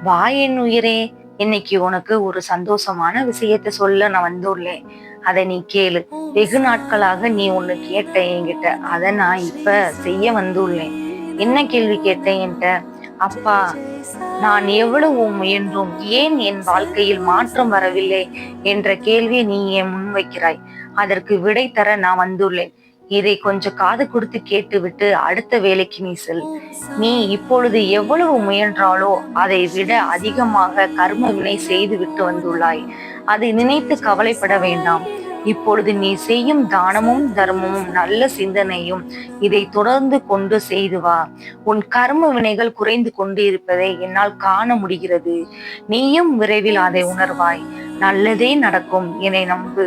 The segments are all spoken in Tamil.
வா என் உயிரே, இன்னைக்கு உனக்கு ஒரு சந்தோஷமான விஷயத்த சொல்ல நான் வந்துள்ளேன். அதை நீ கேளு. வெகு நாட்களாக நீ ஒண்ணு கேட்ட என்கிட்ட. அதை நான் இப்ப செய்ய வந்துள்ளேன். என்ன கேள்வி கேட்டேன் என்கிட்ட? அப்பா, நான் எவ்வளவு முயன்றும் ஏன் என் வாழ்க்கையில் மாற்றம் வரவில்லை என்ற கேள்வியை நீ ஏன் முன்வைக்கிறாய். அதற்கு விடை தர நான் வந்துள்ளேன். இதை கொஞ்சம் காது கொடுத்து கேட்டுவிட்டு அடுத்த வேலைக்கு நீ செல். நீ இப்பொழுது எவ்வளவு முயன்றாலோ அதை விட அதிகமாக கர்ம வினை செய்து விட்டு வந்துள்ளாய். அதை நினைத்து கவலைப்பட வேண்டாம். இப்பொழுது நீ செய்யும் தானமும் தர்மமும் நல்ல சிந்தனையும் இதை தொடர்ந்து கொண்டு செய்து வா. உன் கர்ம வினைகள் குறைந்து கொண்டு இருப்பதை என்னால் காண முடிகிறது. நீயும் விரைவில் அதை உணர்வாய். நல்லதே நடக்கும், என்னை நம்பு.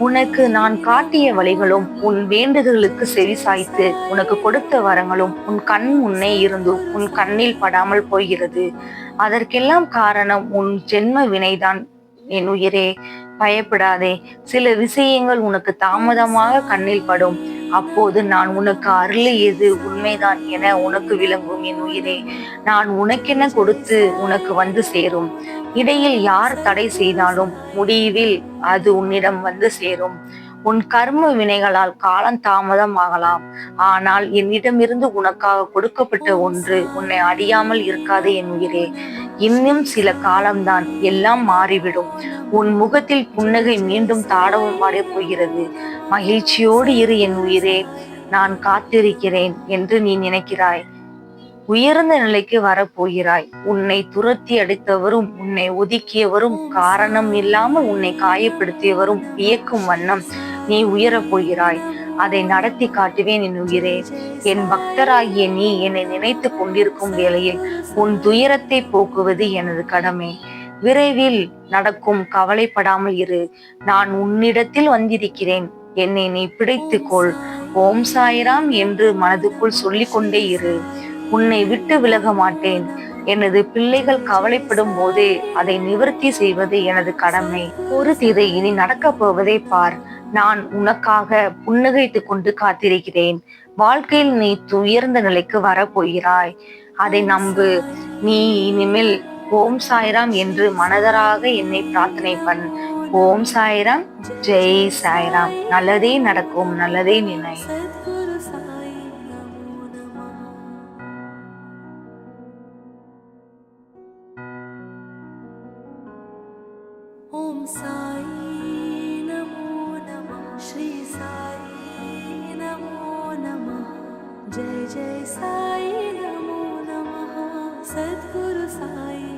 உனக்கு நான் காட்டிய வழிகளும் உன் வேண்டுதலுக்கு செவிசாய்த்து உனக்கு கொடுத்த வரங்களும் உன் கண் முன்னே இருந்தும் உன் கண்ணில் படாமல் போகிறது. அதற்கெல்லாம் காரணம் உன் ஜென்ம வினைதான். என் உயிரே, பயப்படாதே. சில விஷயங்கள் உனக்கு தாமதமாக கண்ணில் படும். அப்போது நான் உனக்கு அருளியது உண்மைதான் என உனக்கு விளங்கும். என் உயிரே, நான் உனக்கென கொடுத்து உனக்கு வந்து சேரும். இடையில் யார் தடை செய்தாலும் முடிவில் அது உன்னிடம் வந்து சேரும். உன் கர்ம வினைகளால் காலம் தாமதம் ஆகலாம். ஆனால் என்னிடமிருந்து உனக்காக கொடுக்கப்பட்ட ஒன்று உன்னை அடியாமல் இருக்காது. என் உயிரே, இன்னும் சில காலம்தான், எல்லாம் மாறிவிடும். உன் முகத்தில் புன்னகை மீண்டும் தாடவும் மாறப் போகிறது. மகிழ்ச்சியோடு இரு என் உயிரே. நான் காத்திருக்கிறேன் என்று நீ நினைக்கிறாய். உயர்ந்த நிலைக்கு வரப்போகிறாய். உன்னை துரத்தி அடித்தவரும் உன்னை ஒதுக்கியவரும் காரணம் இல்லாமல் உன்னை காயப்படுத்தியவரும் வியக்கும் வண்ணம் நீ உயரப் போகிறாய். அதை நடத்தி காட்டுவேன் என் உயிரே. என் பக்தராகிய நீ என்னை நினைத்து கொண்டிருக்கும் வேளையில் உன் துயரத்தை போக்குவது எனது கடமை. விரைவில் நடக்கும், கவலைப்படாமல் இரு. நான் உன்னிடத்தில் வந்திருக்கிறேன். என்னை நீ பிடித்துக்கொள். ஓம் சாய்ராம் என்று மனதுக்குள் சொல்லிக்கொண்டே இரு. உன்னை விட்டு விலக மாட்டேன். எனது பிள்ளைகள் கவலைப்படும் போதே அதை நிவர்த்தி செய்வது எனது கடமை. ஒரு திரை இனி நடக்கப் போவதை பார். நான் உனக்காக புன்னகைத்து கொண்டு காத்திருக்கிறேன். வாழ்க்கையில் நீ உயர்ந்த நிலைக்கு வரப்போகிறாய். அதை நம்பு. நீ இனிமேல் ஓம் சாய்ராம் என்று மனதராக என்னை பிரார்த்தனை பண். ஓம் சாய்ராம், ஜெய் சாய்ராம். நல்லதே நடக்கும், நல்லதே நினை. ओम साई नमो नमः, श्री साई नमो नमः, जय जय साई नमो नमः, सद्गुरु साई।